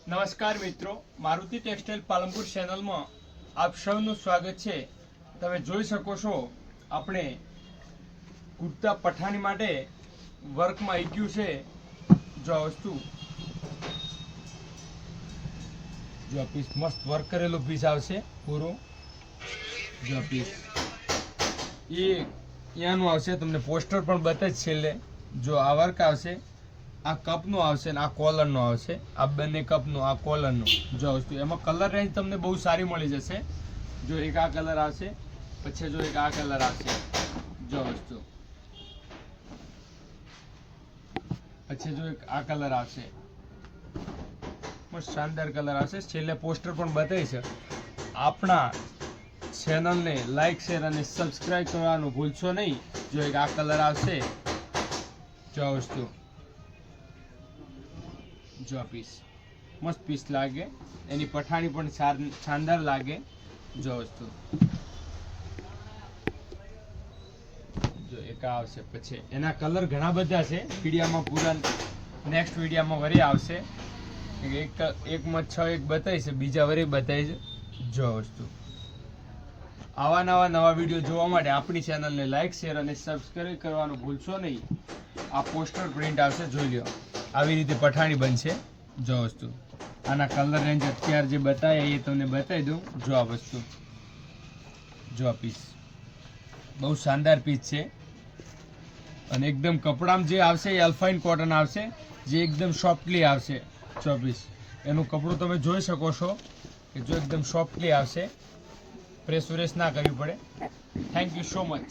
નમસ્કાર મિત્રો, મારુતિ ટેક્સટાઇલ પાલનપુર ચેનલમાં આપ સૌનું સ્વાગત છે। તમે જોઈ શકો છો આપણે કુર્તા પઠાણી માટે વર્કમાં આવી ગયું છે। જો આ વસ્તુ જો પીસ મસ્ત વર્ક કરેલો પીસ આવશે પૂરો। જો પીસ એ અહીંયાનું આવશે, તમને પોસ્ટર પણ બતાવી છેલ્લે। જો આ વર્ક આવશે, આ કપનું આવશે ને આ કોલરનું આવશે, આ બંને કપનું આ કોલરનું। જો વસ્તુ એમાં કલર રેન્જ તમને બહુ સારી મળી જશે। જો એક આ કલર આવશે, પછી જો એક આ કલર આવશે। જો વસ્તુ પછી જો એક આ કલર આવશે, મસ્ત શાનદાર કલર આવશે। છેલ્લે પોસ્ટર પણ બતાવી છે। આપણા ચેનલને લાઈક શેર અને સબસ્ક્રાઇબ કરવાનું ભૂલશો નહીં। જો એક આ કલર આવશે, જો વસ્તુ જો પીસ મસ્ત પીસ લાગે, એની પઠાણી પણ શાનદાર લાગે। જો વસ્તુ જો એક આવશે, પછી એના કલર ઘણા બધા છે। વિડીયામાં પૂરા નેક્સ્ટ વિડીયામાં વરી આવશે। એકમાં 6 એક બતાવી છે, બીજા વરી બતાવી છે। જો વસ્તુ આવા નવા વિડીયો જોવા માટે આપણી ચેનલને લાઈક શેર અને સબસ્ક્રાઇબ કરવાનું ભૂલશો નહીં। આ પોસ્ટર પ્રિન્ટ આવશે, જોઈ લો આવી રીતે પઠાણી બનશે। જો વસ્તુ આના કલર રેન્જ અત્યારે જે બતાવ્યા એ તમને બતાવી દઉં। જો આ વસ્તુ જો આ પીસ બહુ શાનદાર પીસ છે, અને એકદમ કપડામાં જે આવશે એ અલ્ફાઇન કોટન આવશે, જે એકદમ સોફ્ટલી આવશે। જો પીસ એનું કપડું તમે જોઈ શકો છો કે જો એકદમ સોફ્ટલી આવશે, પ્રેસ વ્રેસ ના કરવી પડે। Thank you so much.